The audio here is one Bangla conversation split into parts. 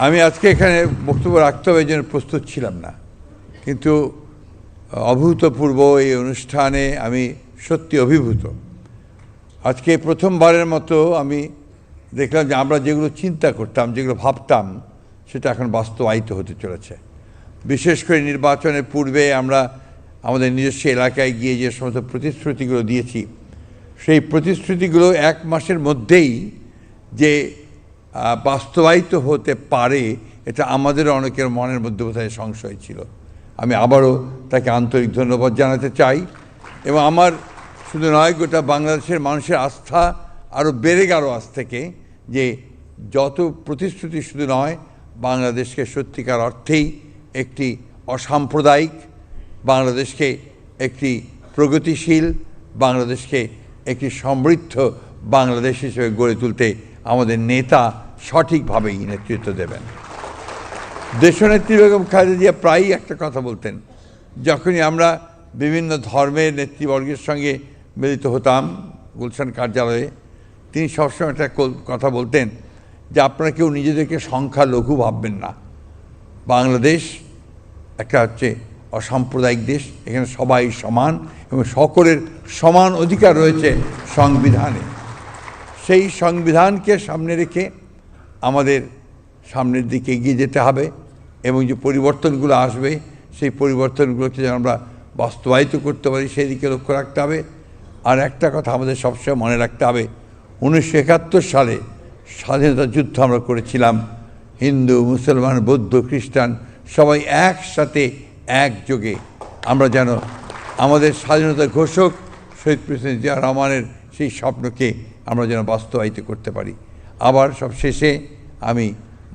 আমি আজকে এখানে বক্তব্য রাখতে হবে এই জন্য প্রস্তুত ছিলাম না, কিন্তু অভূতপূর্ব এই অনুষ্ঠানে আমি সত্যি অভিভূত। আজকে প্রথমবারের মতো আমি দেখলাম যে আমরা যেগুলো চিন্তা করতাম, যেগুলো ভাবতাম, সেটা এখন বাস্তবায়িত হতে চলেছে। বিশেষ করে নির্বাচনের পূর্বে আমরা আমাদের নিজস্ব এলাকায় গিয়ে যে সমস্ত প্রতিশ্রুতিগুলো দিয়েছি, সেই প্রতিশ্রুতিগুলো 1 মাসের মধ্যেই যে বাস্তবায়িত হতে পারে, এটা আমাদের অনেকের মনের মধ্যে বোধহয় সংশয় ছিল। আমি আবারও তাকে আন্তরিক ধন্যবাদ জানাতে চাই। এবং আমার শুধু নয়, গোটা বাংলাদেশের মানুষের আস্থা আরও বেড়ে গেল আজ থেকে, যে যত প্রতিশ্রুতি শুধু নয়, বাংলাদেশকে সত্যিকার অর্থেই একটি অসাম্প্রদায়িক বাংলাদেশকে, একটি প্রগতিশীল বাংলাদেশকে, একটি সমৃদ্ধ বাংলাদেশ হিসেবে গড়ে তুলতে আমাদের নেতা সঠিকভাবেই নেতৃত্ব দেবেন। দেশনেত্রী বেগম খালেদা জিয়া প্রায়ই একটা কথা বলতেন, যখনই আমরা বিভিন্ন ধর্মের নেতৃবর্গের সঙ্গে মিলিত হতাম গুলশান কার্যালয়ে, তিনি সবসময় একটা কথা বলতেন যে আপনারা কেউ নিজেদেরকে সংখ্যালঘু ভাববেন না। বাংলাদেশ একটা হচ্ছে অসাম্প্রদায়িক দেশ, এখানে সবাই সমান এবং সকলের সমান অধিকার রয়েছে সংবিধানে। সেই সংবিধানকে সামনে রেখে আমাদের সামনের দিকে এগিয়ে যেতে হবে এবং যে পরিবর্তনগুলো আসবে, সেই পরিবর্তনগুলোকে যেন আমরা বাস্তবায়িত করতে পারি, সেই দিকে লক্ষ্য রাখতে হবে। আর একটা কথা আমাদের সবসময় মনে রাখতে হবে, 1971 সালে স্বাধীনতা যুদ্ধ আমরা করেছিলাম। হিন্দু, মুসলমান, বৌদ্ধ, খ্রিস্টান সবাই একসাথে একযোগে আমরা যেন আমাদের স্বাধীনতা ঘোষক শহীদ প্রেসিডেন্ট জিয়া রহমানের সেই স্বপ্নকে আমরা যেন বাস্তবায়িত করতে পারি। আবার সব শেষে আমি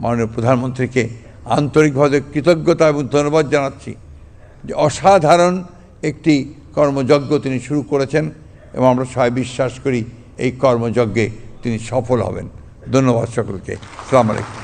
মাননীয় প্রধানমন্ত্রীকে আন্তরিকভাবে কৃতজ্ঞতা এবং ধন্যবাদ জানাচ্ছি যে অসাধারণ একটি কর্মযজ্ঞ তিনি শুরু করেছেন এবং আমরা সবাই বিশ্বাস করি এই কর্মযজ্ঞে তিনি সফল হবেন। ধন্যবাদ সকলকে। আসসালামু আলাইকুম।